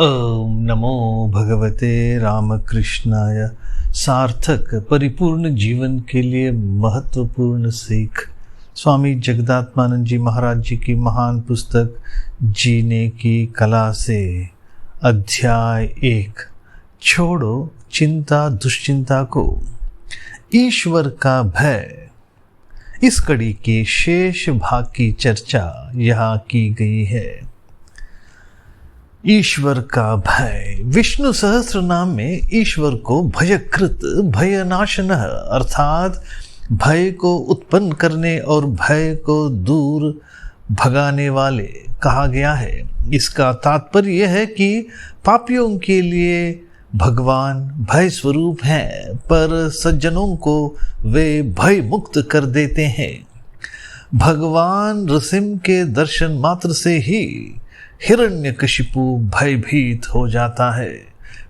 ओम नमो भगवते रामकृष्णाय। सार्थक परिपूर्ण जीवन के लिए महत्वपूर्ण सीख। स्वामी जगदात्मानंद जी महाराज जी की महान पुस्तक जीने की कला से अध्याय 1, छोड़ो चिंता दुश्चिंता को, ईश्वर का भय। इस कड़ी के शेष भाग की चर्चा यहाँ की गई है। ईश्वर का भय। विष्णु सहस्त्र नाम में ईश्वर को भयकृत भयनाशन अर्थात भय को उत्पन्न करने और भय को दूर भगाने वाले कहा गया है। इसका तात्पर्य यह है कि पापियों के लिए भगवान भय स्वरूप हैं, पर सज्जनों को वे भय मुक्त कर देते हैं। भगवान नृसिंह के दर्शन मात्र से ही हिरण्यकशिपु भयभीत हो जाता है,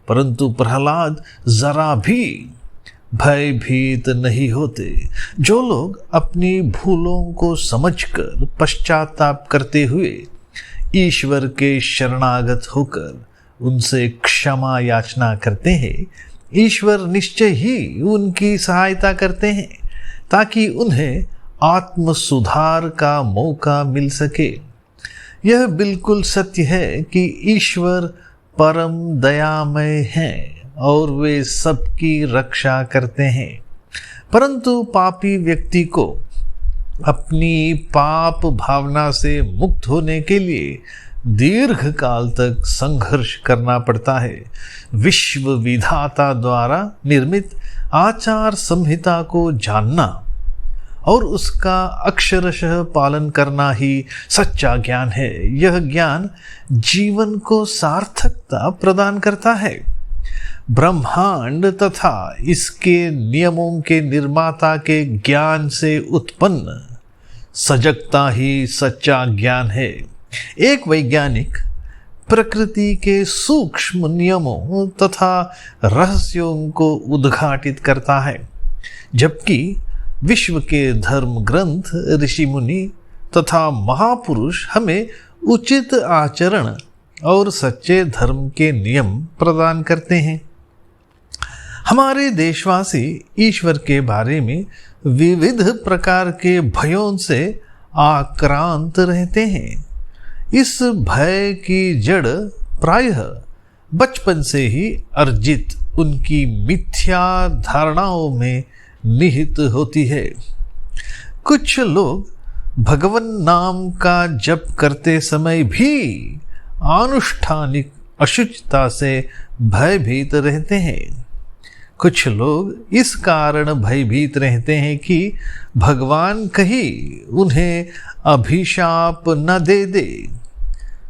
परंतु प्रहलाद जरा भी भयभीत नहीं होते। जो लोग अपनी भूलों को समझकर पश्चाताप करते हुए ईश्वर के शरणागत होकर उनसे क्षमा याचना करते हैं, ईश्वर निश्चय ही उनकी सहायता करते हैं ताकि उन्हें आत्म सुधार का मौका मिल सके। यह बिल्कुल सत्य है कि ईश्वर परम दयामय हैं और वे सबकी रक्षा करते हैं, परंतु पापी व्यक्ति को अपनी पाप भावना से मुक्त होने के लिए दीर्घ काल तक संघर्ष करना पड़ता है। विश्व विधाता द्वारा निर्मित आचार संहिता को जानना और उसका अक्षरशः पालन करना ही सच्चा ज्ञान है। यह ज्ञान जीवन को सार्थकता प्रदान करता है। ब्रह्मांड तथा इसके नियमों के निर्माता के ज्ञान से उत्पन्न सजगता ही सच्चा ज्ञान है। एक वैज्ञानिक प्रकृति के सूक्ष्म नियमों तथा रहस्यों को उद्घाटित करता है, जबकि विश्व के धर्म ग्रंथ, ऋषि मुनि तथा महापुरुष हमें उचित आचरण और सच्चे धर्म के नियम प्रदान करते हैं। हमारे देशवासी ईश्वर के बारे में विविध प्रकार के भयों से आक्रांत रहते हैं। इस भय की जड़ प्रायः बचपन से ही अर्जित उनकी मिथ्या धारणाओं में निहित होती है। कुछ लोग भगवान नाम का जप करते समय भी अनुष्ठानिक अशुचिता से भयभीत रहते हैं। कुछ लोग इस कारण भयभीत रहते हैं कि भगवान कहीं उन्हें अभिशाप न दे दे।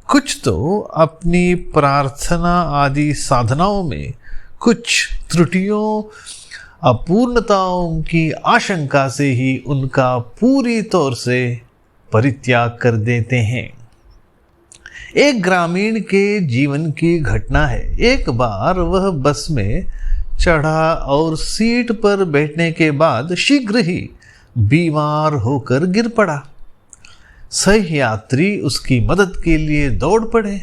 कुछ तो अपनी प्रार्थना आदि साधनाओं में कुछ त्रुटियों अपूर्णताओं की आशंका से ही उनका पूरी तौर से परित्याग कर देते हैं। एक ग्रामीण के जीवन की घटना है। एक बार वह बस में चढ़ा और सीट पर बैठने के बाद शीघ्र ही बीमार होकर गिर पड़ा। सहयात्री उसकी मदद के लिए दौड़ पड़े।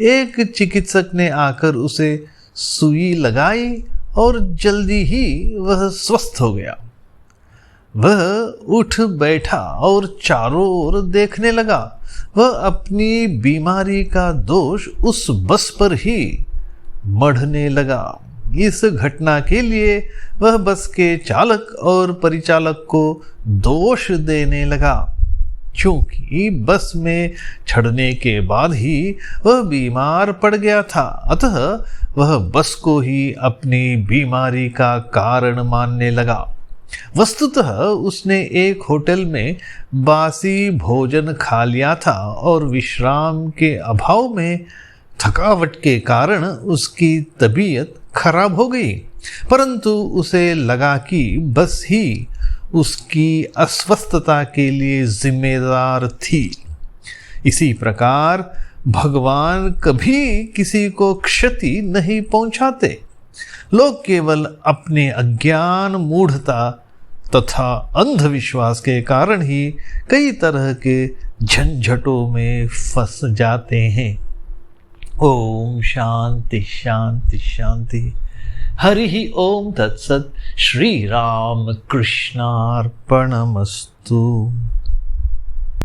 एक चिकित्सक ने आकर उसे सुई लगाई और जल्दी ही वह स्वस्थ हो गया। वह उठ बैठा और चारों ओर देखने लगा। वह अपनी बीमारी का दोष उस बस पर ही मढ़ने लगा। इस घटना के लिए वह बस के चालक और परिचालक को दोष देने लगा, क्योंकि बस में चढ़ने के बाद ही वह बीमार पड़ गया था। अतः वह बस को ही अपनी बीमारी का कारण मानने लगा। वस्तुतः उसने एक होटल में बासी भोजन खा लिया था और विश्राम के अभाव में थकावट के कारण उसकी तबीयत खराब हो गई, परंतु उसे लगा कि बस ही उसकी अस्वस्थता के लिए जिम्मेदार थी। इसी प्रकार भगवान कभी किसी को क्षति नहीं पहुंचाते। लोग केवल अपने अज्ञान, मूढ़ता तथा अंधविश्वास के कारण ही कई तरह के झंझटों में फंस जाते हैं। ओम शांति शांति शांति। हरि ओम तत्सत। श्री राम कृष्णार्पणमस्तु।